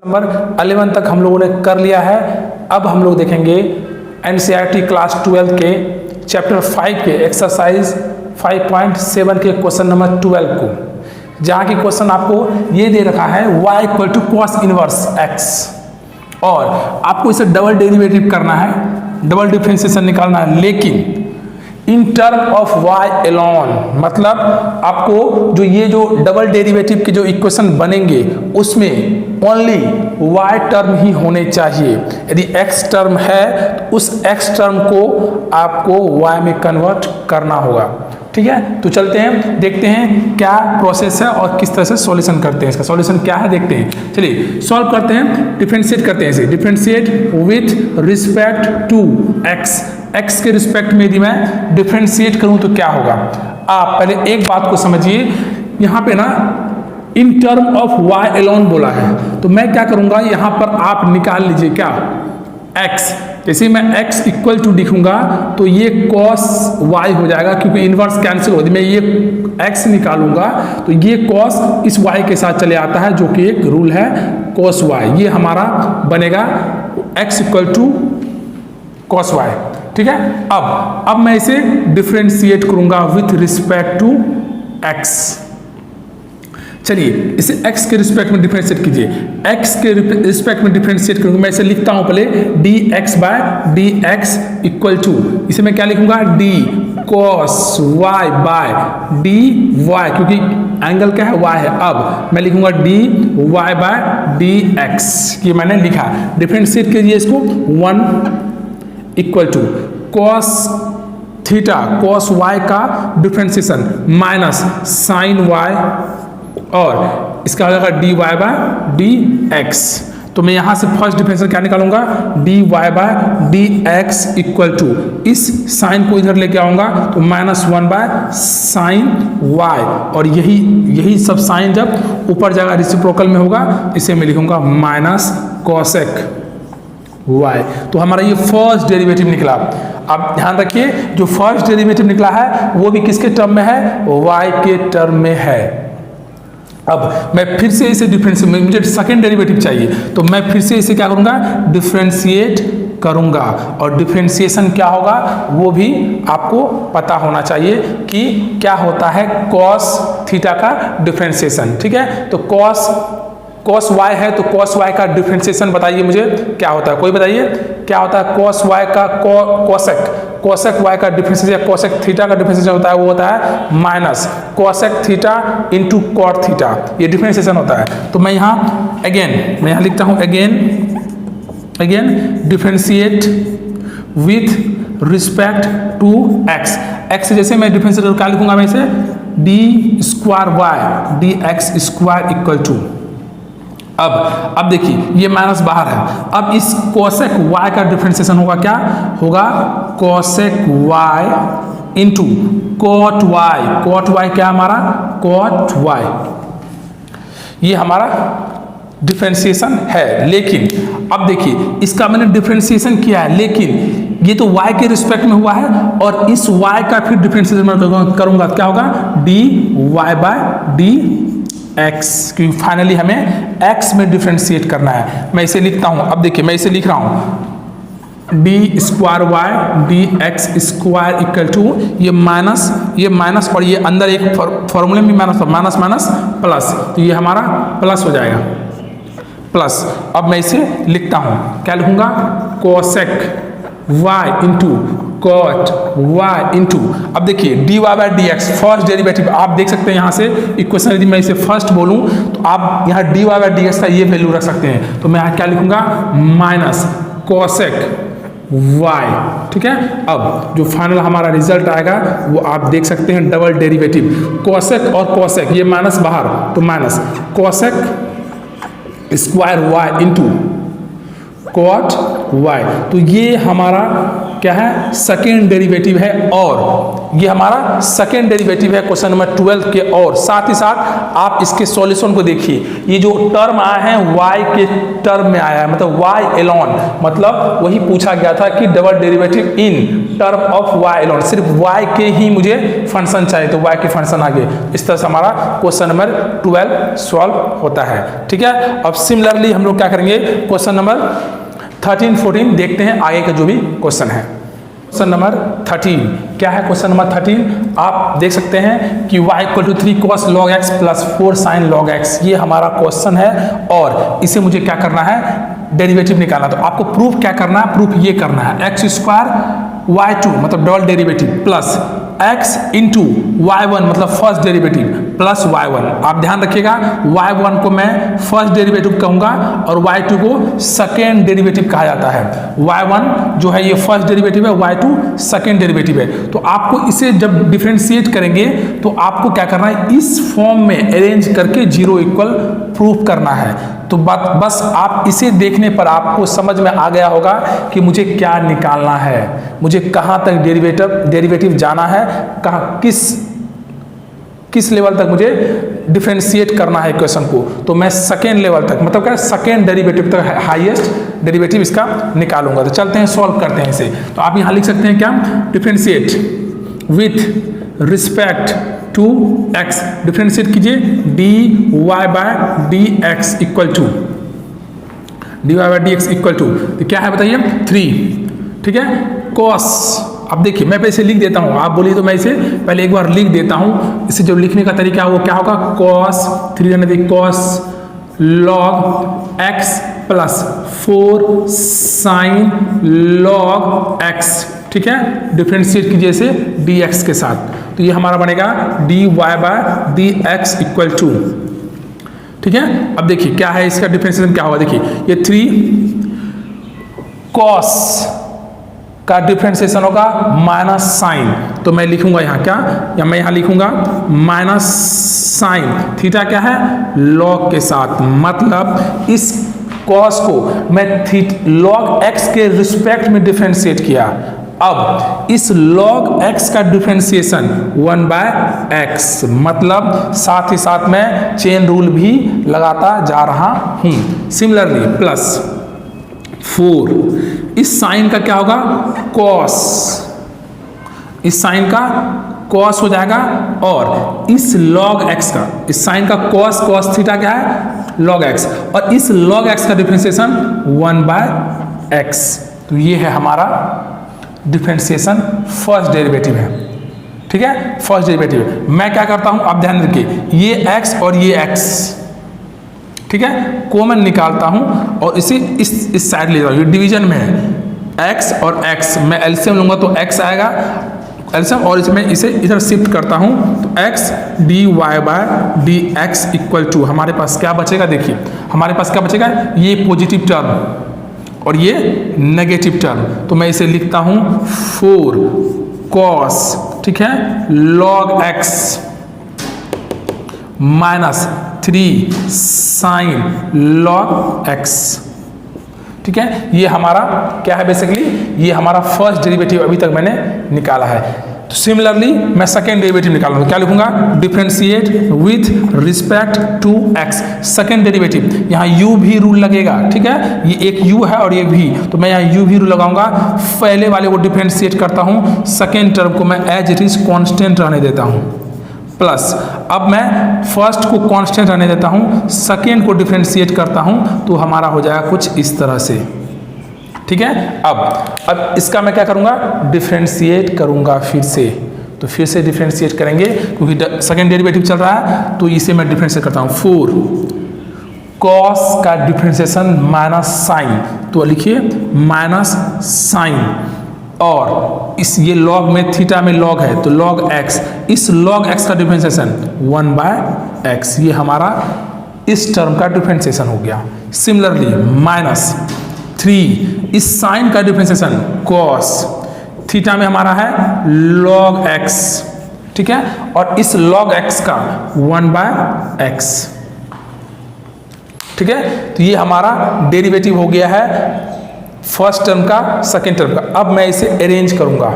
Number 11 तक हम लोगों ने कर लिया है। अब हम लोग देखेंगे एनसीईआरटी क्लास 12 के चैप्टर 5 के एक्सरसाइज 5.7 के क्वेश्चन नंबर 12 को, जहाँ की क्वेश्चन आपको ये दे रखा है y equal to cos inverse x और आपको इसे डबल डेरिवेटिव करना है, डबल डिफरेंशिएशन निकालना है, लेकिन in term of y alone, मतलब आपको जो डबल डेरिवेटिव के जो इक्वेशन बनेंगे उसमें ओनली y टर्म ही होने चाहिए। यदि x टर्म है तो उस x टर्म को आपको y में कन्वर्ट करना होगा। ठीक है, तो चलते हैं, देखते हैं क्या प्रोसेस है और किस तरह से सॉल्यूशन करते हैं। इसका सॉल्यूशन क्या है देखते हैं। चलिए सॉल्व करते हैं, डिफरेंशिएट करते हैं इसे। Differentiate with respect to x के रिस्पेक्ट में यदि मैं डिफरेंशिएट करूं तो क्या होगा। आप पहले एक बात को समझिए, यहाँ पे ना in term of y alone बोला है, तो मैं क्या करूंगा, यहाँ पर आप निकाल लीजिए क्या x। जैसे मैं x इक्वल टू लिखूंगा तो ये cos y हो जाएगा, क्योंकि इनवर्स कैंसिल होती, मैं ये x निकालूंगा तो ये cos इस y के साथ चले आता है, जो कि एक रूल है cos y। ये हमारा बनेगा x equal to cos y। ठीक है, अब मैं इसे डिफरेंशिएट करूंगा विथ रिस्पेक्ट टू x। चलिए इसे x के रिस्पेक्ट में डिफरेंशिएट कीजिए। x के रिस्पेक्ट में डिफरेंशिएट करूंगा, मैं इसे लिखता हूं पहले dx by dx equal to, इसे मैं क्या लिखूंगा d cos y by dy, क्योंकि एंगल क्या है y है। अब मैं लिखूंगा dy बाय dx, ये मैंने लिखा। डिफरेंशिएट कीजिए इसको, 1 equal to cos theta cos y का डिफरेंशिएशन माइनस साइन y और इसका हो जाएगा dy बाय dx। तो मैं यहां से फर्स्ट डिफरेंशिएशन क्या निकालूंगा, dy by dx equal to, इस साइन को इधर लेके आऊंगा तो -1 बाय साइन y, और यही सब साइन जब ऊपर जाएगा रेसिप्रोकल में होगा, इसे मैं लिखूंगा माइनस कोसेक y। तो हमारा ये फर्स्ट डेरिवेटिव निकला। अब ध्यान रखिए, जो फर्स्ट डेरिवेटिव निकला है वो भी किसके टर्म में है, y के टर्म में है। अब मैं फिर से इसे डिफरेंशिएट, मुझे सेकंड डेरिवेटिव चाहिए, तो मैं फिर से इसे क्या करूंगा, डिफरेंशिएट करूंगा। और डिफरेंशिएशन क्या होगा वो भी आपको पता होना चाहिए कि क्या होता है cos थीटा का डिफरेंशिएशन। ठीक है, तो cos y है तो cos y का डिफरेंशिएशन बताइए मुझे क्या होता है, कोई बताइए क्या होता है cos y का कोसेक y का डिफरेंशिएशन, कोसेक थीटा का डिफरेंशिएशन होता है, वो होता है minus cosec theta into cot theta, ये डिफरेंशिएशन होता है। तो मैं यहाँ लिखता हूँ again differentiate with respect to x। जैसे मैं डिफरेंशिएट क्या लिखूंगा, मैं इसे d square y dx square equal to, अब देखिए ये माइनस बाहर है। अब इस कोसेक y का डिफरेंशिएशन होगा, क्या होगा, cosec y into cot y क्या हमारा कॉट y, ये हमारा डिफरेंशिएशन है। लेकिन अब देखिए इसका मैंने डिफरेंशिएशन किया है, लेकिन ये तो y के रिस्पेक्ट में हुआ है, और इस y का फिर डिफरेंशिएशन करूंगा, क्या होगा dy बाय dx, क्योंकि फाइनली हमें x में डिफरेंशिएट करना है। मैं इसे लिखता हूं, अब देखिए मैं इसे लिख रहा हूं d square y dx square equal to, ये माइनस और ये अंदर एक फॉर्मूले में माइनस प्लस, तो ये हमारा प्लस हो जाएगा प्लस। अब मैं इसे लिखता हूं, क्या लिखूंगा, cosec y into cot y into, अब देखिए dy by dx first derivative आप देख सकते हैं यहाँ से इक्वेशन, यदि मैं इसे फर्स्ट बोलूँ तो आप यहाँ dy बाय dx का ये वैल्यू रख सकते हैं। तो मैं यहाँ क्या लिखूंगा, माइनस कोसेक y। ठीक है, अब जो फाइनल हमारा रिजल्ट आएगा वो आप देख सकते हैं, डबल डेरिवेटिव कोसेक और कोसेक, ये माइनस बाहर तो minus cosec square y into cot y, तो ये हमारा क्या है, सेकेंड डेरिवेटिव है, और ये हमारा सेकेंड डेरिवेटिव है क्वेश्चन नंबर 12 के। और साथ ही साथ आप इसके सॉल्यूशन को देखिए, ये जो टर्म आया है y के टर्म में आया है, मतलब y एलोन, मतलब वही पूछा गया था कि double derivative in term of y alone, सिर्फ y के ही मुझे फंक्शन चाहिए, तो y के फंक्शन आगे। इस तरह से हमारा क्वेश्चन नंबर 12 सॉल्व होता है। ठीक है, अब सिमिलरली हम लोग क्या करेंगे, क्वेश्चन नंबर 13, 14 देखते हैं आगे का जो भी क्वेश्चन है। क्वेश्चन नंबर 13 क्या है, क्वेश्चन नंबर 13 आप देख सकते हैं कि y = 3 cos log x + 4 sin log x, ये हमारा क्वेश्चन है, और इसे मुझे क्या करना है, डेरिवेटिव निकालना। तो आपको प्रूफ क्या करना है, प्रूफ ये करना है x² y2 मतलब double derivative plus x into y1 मतलब फर्स्ट डेरिवेटिव प्लस y1। आप ध्यान रखिएगा, y1 को मैं फर्स्ट डेरिवेटिव कहूंगा और y2 को सेकेंड डेरिवेटिव कहा जाता है। y1 जो है ये फर्स्ट डेरिवेटिव है, y2 सेकेंड डेरिवेटिव है। तो आपको इसे जब डिफरेंशिएट करेंगे तो आपको क्या करना है, इस फॉर्म में अरेंज करके 0 इक्वल प्रूफ करना है। तो बस आप इसे देखने पर आपको समझ में आ गया होगा कि मुझे क्या निकालना है, मुझे कहाँ तक डेरिवेटिव जाना है, कहाँ किस लेवल तक मुझे डिफरेंशिएट करना है इक्वेशन को। तो मैं सेकेंड लेवल तक, मतलब क्या, सेकेंड डेरिवेटिव तक, हाईएस्ट डेरिवेटिव इसका निकालूंगा। तो चलते हैं, सॉल्व करते हैं इसे। तो आप यहाँ लिख सकते हैं क्या, differentiate with respect to x, डिफरेंशिएट कीजिए dy/dx equal to dy/dx equal to, तो क्या है बताइए, 3। ठीक है, cos, अब देखिए मैं इसे लिख देता हूँ, आप बोलिए तो मैं इसे पहले एक बार लिख देता हूँ। इसे जो लिखने का तरीका है वो क्या होगा, cos 3 cos log x + 4 sin log x। ठीक है, डिफरेंशिएट कीजिए इसे dx के साथ, तो ये हमारा बनेगा dy/dx इक्वल टू। ठीक है, अब देखिए क्या है इसका डिफरेंशिएशन, क्या होगा, देखिए ये 3 cos का डिफरेंशिएशन होगा माइनस साइन, तो मैं लिखूंगा यहाँ क्या, या मैं यहाँ लिखूंगा माइनस साइन थीटा क्या है, लॉग के साथ, मतलब इस cos को मैं log x के रिस्पेक्ट में डिफरेंशिएट किया। अब इस log x का डिफरेंशिएशन 1/x, मतलब साथ ही साथ मैं चेन रूल भी लगाता जा रहा हूं। सिमिलरली प्लस 4, इस साइन का क्या होगा, cos, इस साइन का cos हो जाएगा, और इस log x का, इस साइन का cos थीटा क्या है, log x, और इस log x का डिफरेंशिएशन 1/x। तो ये है हमारा डिफरेंशिएशन, फर्स्ट डेरिवेटिव है। ठीक है, फर्स्ट डेरिवेटिव मैं क्या करता हूं, आप ध्यान रखिए, ये x और ये x, ठीक है, कॉमन निकालता हूं और इसे इस साइड ले जाऊँ, ये डिवीजन में है x और x, मैं एलसीएम लूंगा तो x आएगा एलसीएम, और इसमें इसे इधर शिफ्ट करता हूं तो x dy/dx इक्वल टू, हमारे पास क्या बचेगा, देखिए हमारे पास क्या बचेगा, ये पॉजिटिव टर्म और ये नेगेटिव टर्म, तो मैं इसे लिखता हूं 4 cos, ठीक है, log x minus 3 sin log x। ठीक है, ये हमारा क्या है, बेसिकली ये हमारा फर्स्ट डेरिवेटिव अभी तक मैंने निकाला है। तो सिमिलरली मैं सेकेंड डेरिवेटिव निकालूंगा, क्या लिखूंगा, differentiate with respect to x, second derivative, यहाँ u भी रूल लगेगा। ठीक है, ये एक u है और ये v, तो मैं यहाँ u भी रूल लगाऊंगा, पहले वाले को डिफरेंशिएट करता हूँ, सेकेंड टर्म को मैं एज इट इज कांस्टेंट रहने देता हूँ, प्लस अब मैं फर्स्ट को कांस्टेंट रहने देता हूँ, सेकेंड को डिफरेंशिएट करता हूँ, तो हमारा हो जाएगा कुछ इस तरह से। ठीक है, अब इसका मैं क्या करूँगा, डिफरेंशिएट करूँगा फिर से, तो फिर से डिफरेंशिएट करेंगे क्योंकि सेकेंड डेरिवेटिव चल रहा है, तो इसे मैं डिफरेंशिएट करता हूँ, 4 cos का डिफरेंशिएशन माइनस साइन, तो लिखिए माइनस साइन, और इस ये लॉग में थीटा में लॉग है तो log x, इस log x का डिफरेंशिएशन 1/x, ये हमारा इस टर्म का डिफरेंशिएशन हो गया। सिमिलरली माइनस 3, इस साइन का डिफरेंशिएशन cos, थीटा में हमारा है log x, ठीक है, और इस log x का 1/x। ठीक है, तो ये हमारा डेरिवेटिव हो गया है फर्स्ट टर्म का सेकेंड टर्म का। अब मैं इसे अरेंज करूंगा।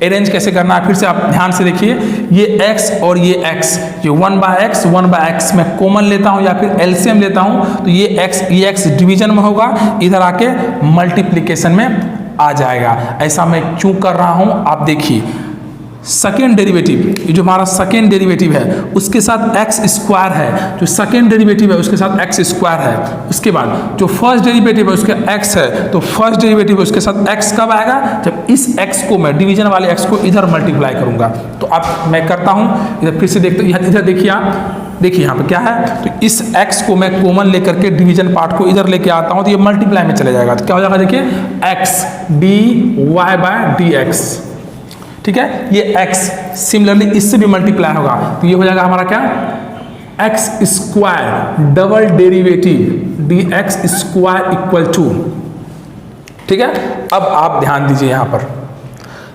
अरेंज कैसे करना है फिर से आप ध्यान से देखिए, ये x और ये x, ये 1/x मैं कॉमन लेता हूं या फिर एलसीएम लेता हूं, तो ये x डिवीजन में होगा, इधर आके मल्टीप्लिकेशन में आ जाएगा। ऐसा मैं क्यों कर रहा हूं आप देखिए, सेकेंड डेरिवेटिव, ये जो हमारा सेकेंड डेरिवेटिव है उसके साथ एक्स स्क्वायर है, जो सेकेंड डेरिवेटिव है उसके साथ एक्स स्क्वायर है। उसके बाद जो फर्स्ट डेरिवेटिव है उसका एक्स है, तो फर्स्ट डेरिवेटिव है उसके साथ एक्स कब आएगा, जब इस एक्स को मैं डिवीजन वाले एक्स को इधर मल्टीप्लाई करूंगा। तो अब मैं करता हूं, इधर फिर से देखते, इधर देखिए आप, देखिए यहाँ पे क्या है, तो इस x को मैं कॉमन लेकर के डिवीजन पार्ट को इधर लेके आता हूं, तो ये मल्टीप्लाई में चले जाएगा। तो क्या हो जाएगा देखिए, x dy/dx, ठीक है, ये x सिमिलरली इससे भी मल्टीप्लाई होगा, तो ये हो जाएगा हमारा क्या, x square double derivative dx square equal to, ठीक है। अब आप ध्यान दीजिए, यहाँ पर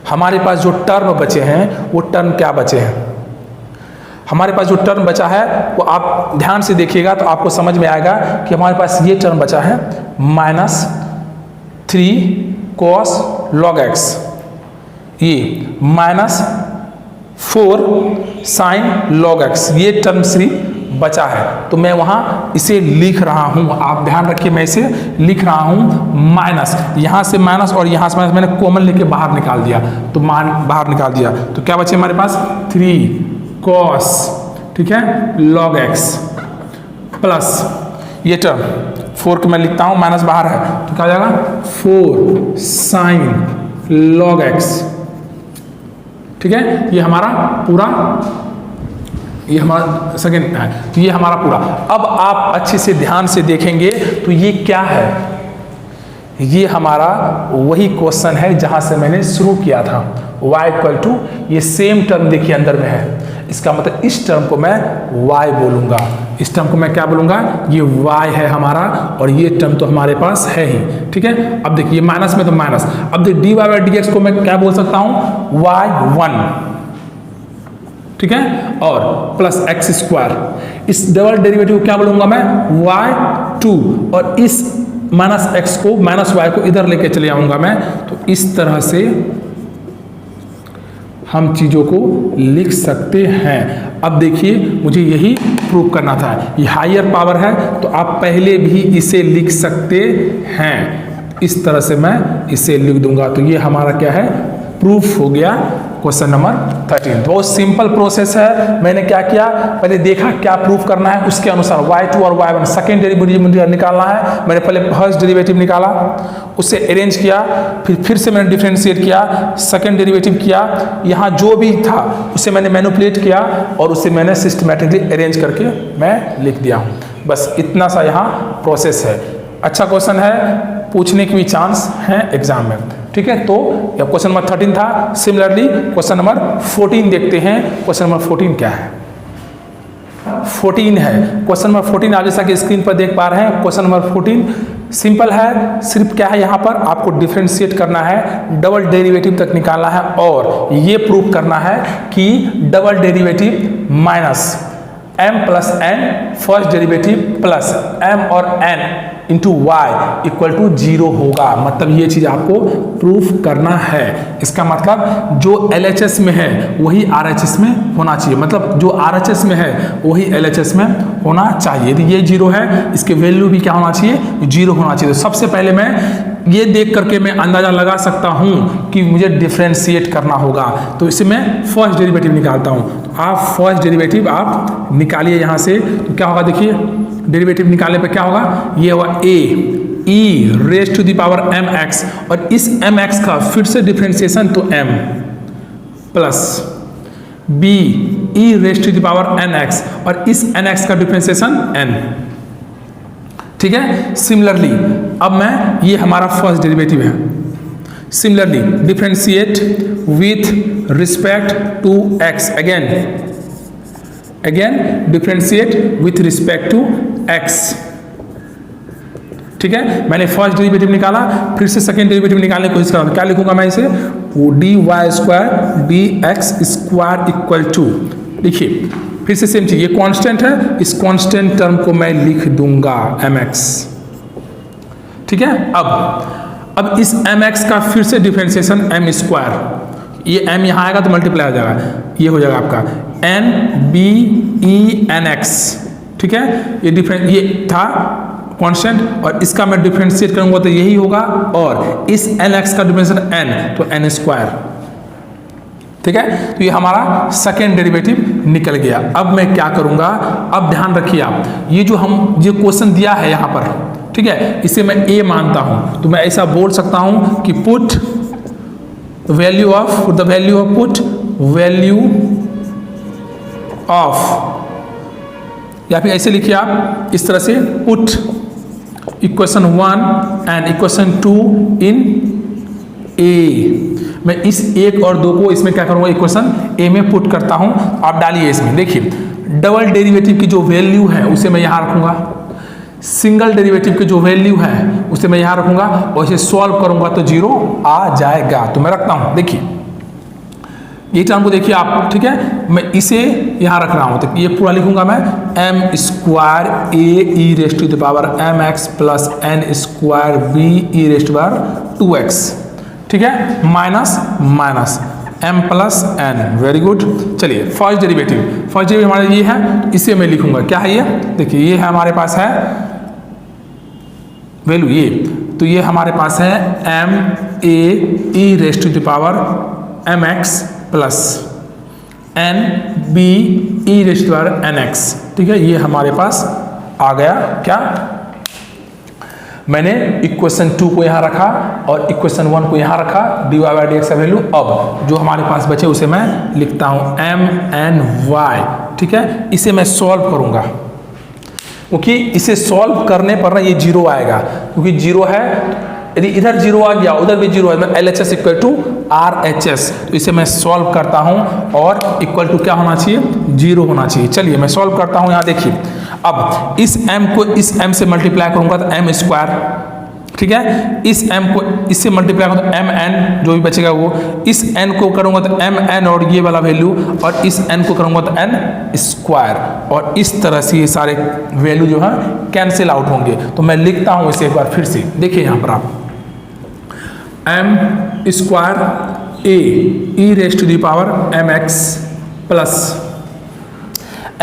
हमारे पास जो टर्म बचे हैं वो टर्म क्या बचे हैं, हमारे पास जो टर्म बचा है वो आप ध्यान से देखिएगा तो आपको समझ में आएगा कि हमारे पास ये टर्म बचा है -3 cos log x, ये -4 sin log x, ये टर्म सिर्फ बचा है। तो मैं वहां इसे लिख रहा हूं, आप ध्यान रखिए, मैं इसे लिख रहा हूं माइनस, यहां से माइनस और यहां से माइनस, मैंने कॉमन लेके बाहर निकाल दिया, तो मान बाहर निकाल दिया, तो क्या बचे हमारे पास 3 cos, ठीक है, log x प्लस ये टर्म 4 को मैं लिखता हूं, माइनस बाहर है, तो क्या हो जाएगा 4 sin log x, ठीक है। ये हमारा पूरा, ये हमारा सेकेंड है, तो ये हमारा पूरा। अब आप अच्छे से ध्यान से देखेंगे तो ये क्या है, ये हमारा वही क्वेश्चन है जहां से मैंने शुरू किया था, y इक्वल टू, ये सेम टर्म देखिए अंदर में है, इसका मतलब इस टर्म को मैं y बोलूंगा, इस टर्म को मैं क्या बोलूंगा, ये y है हमारा, और ये टर्म तो हमारे पास है ही, ठीक है। अब देखिए माइनस में तो माइनस, अब देखिए dy/dx को मैं क्या बोल सकता हूं, y1, ठीक है, और प्लस एक्स स्क्वायर, इस डबल डेरिवेटिव को क्या बोलूंगा मैं, y2, और इस माइनस एक्स को माइनस वाई को इधर लेके चले आऊंगा मैं। तो इस तरह से हम चीजों को लिख सकते हैं। अब देखिए मुझे यही प्रूव करना था, ये हायर पावर है तो आप पहले भी इसे लिख सकते हैं, इस तरह से मैं इसे लिख दूंगा। तो ये हमारा क्या है, प्रूफ हो गया क्वेश्चन नंबर 13। बहुत सिंपल प्रोसेस है। मैंने क्या किया, पहले देखा क्या प्रूफ करना है, उसके अनुसार y2 और y1 सेकेंड डेरिवेटिव मुझे निकालना है। मैंने पहले फर्स्ट डेरिवेटिव निकाला, उसे अरेंज किया, फिर से मैंने डिफरेंशिएट किया, सेकेंड डेरिवेटिव किया, यहाँ जो भी था उसे मैंने मैनिपुलेट किया और उसे मैंने सिस्टमैटिकली अरेंज करके मैं लिख दिया हूँ। बस इतना सा यहाँ प्रोसेस है। अच्छा क्वेश्चन है, पूछने की भी चांस है एग्जाम में, ठीक है। तो यह क्वेश्चन नंबर 13 था। सिमिलरली क्वेश्चन नंबर 14 देखते हैं। क्वेश्चन नंबर 14 क्या है, 14 है क्वेश्चन नंबर 14। आप जैसा कि स्क्रीन पर देख पा रहे हैं, क्वेश्चन नंबर 14 सिंपल है। सिर्फ क्या है, यहाँ पर आपको डिफरेंशिएट करना है, डबल डेरिवेटिव तक निकालना है और ये प्रूव करना है कि double derivative minus m plus n first derivative plus m और n into y equal to 0 होगा। मतलब ये चीज आपको प्रूफ करना है। इसका मतलब जो LHS में है वही RHS में होना चाहिए, मतलब जो RHS में है वही LHS में होना चाहिए। यदि ये 0 है, इसके वैल्यू भी क्या होना चाहिए, 0 होना चाहिए। तो सबसे पहले मैं ये देख करके मैं अंदाजा लगा सकता हूँ कि मुझे डिफरेंशिएट करना होगा, तो इसे मैं फर्स्ट डेरिवेटिव निकालता हूँ। तो आप फर्स्ट डेरिवेटिव आप निकालिए यहाँ से, तो क्या होगा देखिए, डेरिवेटिव निकालने पे क्या होगा, ये होगा a e raise to the power mx, और इस mx का फिर से डिफरेंशिएशन तो m plus b e raise to the power nx, और इस nx का डिफरेंशिएशन n, ठीक है। सिमिलरली अब मैं, ये हमारा फर्स्ट डेरिवेटिव है, similarly differentiate with respect to x, again differentiate with respect to x, ठीक है। मैंने फर्स्ट डेरिवेटिव निकाला, फिर से सेकेंड डेरिवेटिव निकालने की कोशिश कर रहा हूं। क्या लिखूंगा मैं इसे, dy square dx square equal to, देखिए फिर से सेम चीज, ये कांस्टेंट है, इस कांस्टेंट टर्म को मैं लिख दूंगा mx, ठीक है। अब अब इस mx का फिर से डिफरेंशिएशन m स्क्वायर, ये m यहाँ आएगा तो मल्टीप्लाई हो जाएगा, ये हो जाएगा आपका n b e n x, ठीक है। ये था कांस्टेंट और इसका मैं डिफरेंशिएट करूंगा तो यही होगा, और इस nx का डिफरेंशिएशन n तो n स्क्वायर, ठीक है। तो ये हमारा सेकेंड डेरिवेटिव निकल गया। अब मैं क्या करूंगा, अब ध्यान रखिए आप, ये जो क्वेश्चन दिया है यहाँ पर, ठीक है, इसे मैं a मानता हूं, तो मैं ऐसा बोल सकता हूं कि पुट वैल्यू ऑफ, या फिर ऐसे लिखिए आप इस तरह से, पुट इक्वेशन 1 एंड इक्वेशन 2 इन ए। मैं इस 1 और 2 को इसमें क्या करूंगा, इक्वेशन ए में पुट करता हूं। आप डालिए इसमें, देखिए डबल डेरिवेटिव की जो वैल्यू है उसे मैं यहां रखूंगा, सिंगल डेरिवेटिव की जो वैल्यू है उसे मैं यहां रखूंगा, और इसे सॉल्व करूंगा तो 0 आ जाएगा। तो मैं रखता हूं, देखिए ये टर्म को देखिए आप, ठीक है, मैं इसे यहां रख रहा हूं, तो ये पूरा लिखूंगा मैं m square a e rest to the power m x plus n square b e rest to the power 2x, ठीक है, minus minus m plus n. Very good. चलिए फर्स्ट डेरिवेटिव हमारा ये है, इसे मैं लिखूंगा, क्या है ये, देखिए ये है हमारे पास है वैल्यू ये, तो ये हमारे पास है m a e raise to the power m x plus n b e rest to the power n x, ठीक है, ये हमारे पास आ गया। क्या, मैंने इक्वेशन 2 को यहाँ रखा और इक्वेशन 1 को यहाँ रखा, dy बाई डी एक्स का वैल्यू। अब जो हमारे पास बचे उसे मैं लिखता हूँ m n y, ठीक है, इसे मैं सॉल्व करूँगा, क्योंकि इसे सॉल्व करने पर ना ये 0 आएगा, क्योंकि 0 है, यदि इधर 0 आ गया उधर भी 0 है, L H S equal to R H S, तो इसे मैं सॉल्व करता हूँ और इक्वल टू क्या होना चाहिए, 0 होना चाहिए। चलिए मैं सॉल्व करता हूँ, यहाँ देखिए, अब इस m को इस m से मल्टीप्लाई करूंगा तो m स्क्वायर, ठीक है, इस m को इससे मल्टीप्लाई करूंगा तो m n, जो भी बचेगा वो, इस n को करूंगा तो m n और ये वाला वैल्यू, और इस n को करूंगा तो n स्क्वायर, और इस तरह से ये सारे वैल्यू जो है कैंसिल आउट होंगे। तो मैं लिखता हूं इसे एक बार फिर से, देखिए यहाँ पर आप m square a e raise to the power m x plus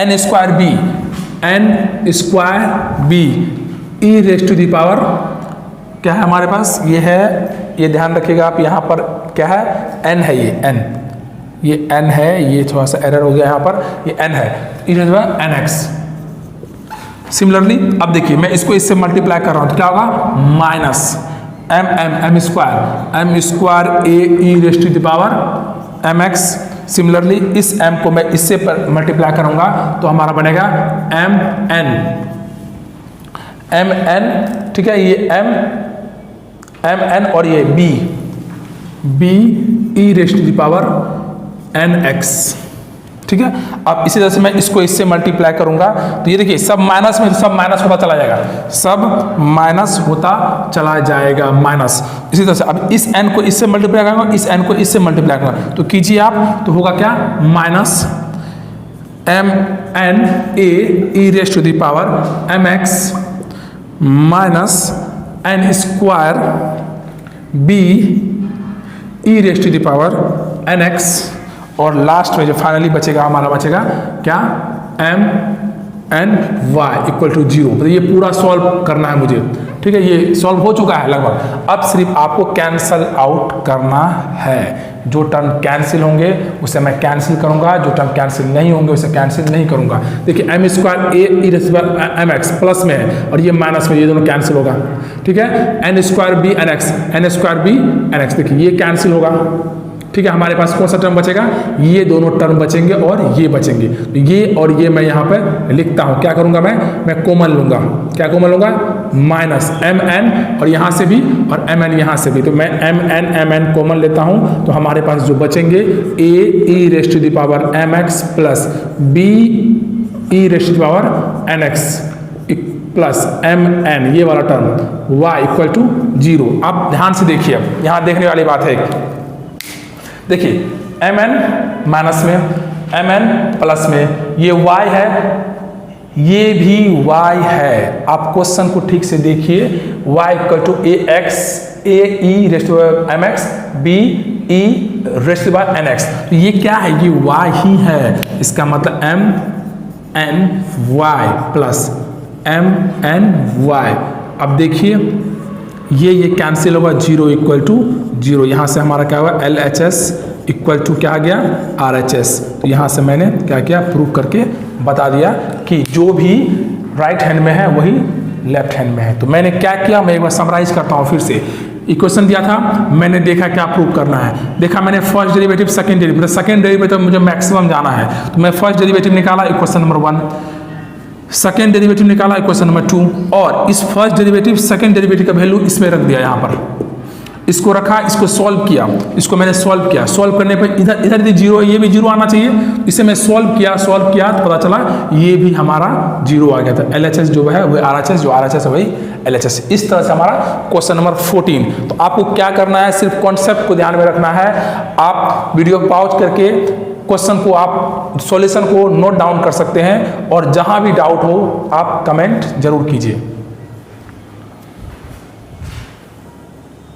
n square b n square b e raise to the power, क्या है हमारे पास, ये है, ये ध्यान रखिएगा आप, यहाँ पर क्या है, n है, ये n है, ये थोड़ा सा एरर हो गया यहाँ पर, ये n है, e raise to the power n x। Similarly अब देखिए मैं इसको इससे मल्टीप्लाई कर रहा हूँ तो क्या होगा, minus m square a e raise to the power m x। Similarly इस m को मैं इससे मल्टीप्लाई करूंगा तो हमारा बनेगा m n, ठीक है, ये m n और ये b e raise to the power n x, ठीक है। अब इसी तरह से मैं इसको इससे मल्टीप्लाई करूंगा तो ये देखिए सब माइनस में, सब माइनस होता चला जाएगा, सब माइनस होता चला जाएगा, माइनस। इसी तरह से अब इस n को इससे मल्टीप्लाई करूंगा, इस n को इससे मल्टीप्लाई करूंगा, तो कीजिए आप, तो होगा क्या, minus m n a e raise to the power m x minus n square b e raise to the power n x, और लास्ट में जो फाइनली बचेगा हमारा बचेगा क्या, m n y equal to 0। मतलब ये पूरा सॉल्व करना है मुझे, ठीक है, ये सॉल्व हो चुका है लगभग। अब सिर्फ आपको कैंसल आउट करना है, जो टर्म कैंसिल होंगे उसे मैं कैंसिल करूंगा, जो टर्म कैंसिल नहीं होंगे उसे कैंसिल नहीं करूंगा। देखिए m square a e raise to the power m x plus में है और ये माइनस में, ये दोनों कैंसिल होगा, ठीक है, n square b n square b n x, देखिए ये कैंसिल होगा, ठीक है। हमारे पास कौन सा टर्म बचेगा, ये दोनों टर्म बचेंगे और ये बचेंगे, तो ये और ये मैं यहाँ पर लिखता हूँ, क्या करूँगा मैं कॉमन लूँगा, क्या कॉमन लूँगा, माइनस एम एन, और यहाँ से भी और एम एन यहाँ से भी, तो मैं एम एन कॉमन लेता हूँ, तो हमारे पास जो बचेंगे a e rest to the power m x plus b e rest to the power n x plus m n, ये वाला टर्म y इक्वल टू 0। अब ध्यान से देखिए, अब यहाँ देखने वाली बात है, देखिए एम एन माइनस में, एम एन प्लस में, ये y है, ये भी y है। आप क्वेश्चन को ठीक से देखिए, y equal to a e raise m x b e raise by n x. तो ये क्या है, ये y ही है। इसका मतलब m n y plus m n y। अब देखिए ये कैंसिल होगा, 0 इक्वल टू 0। यहाँ से हमारा क्या हुआ, L H S equal to क्या आ गया, आर एच एस। तो यहाँ से मैंने क्या किया, प्रूव करके बता दिया कि जो भी राइट हैंड में है वही लेफ्ट हैंड में है। तो मैंने क्या किया, मैं एक बार समराइज करता हूँ फिर से। इक्वेशन दिया था, मैंने देखा क्या प्रूव करना है। देखा मैंने फर्स्ट डेरिवेटिव सेकंड डेरिवेटिव, मतलब सेकंड डेरिवेटिव मुझे मैक्सिमम जाना है, तो मैं फर्स्ट डेरिवेटिव निकाला इक्वेशन नंबर 1, सेकेंड डेरिवेटिव निकाला इक्वेशन नंबर 2, और इस फर्स्ट डेरिवेटिव सेकेंड डेरिवेटिव का वैल्यू इसमें रख दिया, यहाँ पर इसको रखा, इसको सॉल्व किया, इसको मैंने सॉल्व किया। सॉल्व करने पर इधर इधर जीरो, ये भी जीरो आना चाहिए। इसे मैं सॉल्व किया तो पता चला ये भी हमारा जीरो आ गया था। एल एच एस जो है वही आर एच एस, जो आर एच एस है वही एल एच एस। इस तरह से हमारा क्वेश्चन नंबर 14। तो आपको क्या करना है, सिर्फ कॉन्सेप्ट को ध्यान में रखना है। आप वीडियो पॉज करके क्वेश्चन को, आप सॉल्यूशन को नोट डाउन कर सकते हैं, और जहां भी डाउट हो आप कमेंट जरूर कीजिए।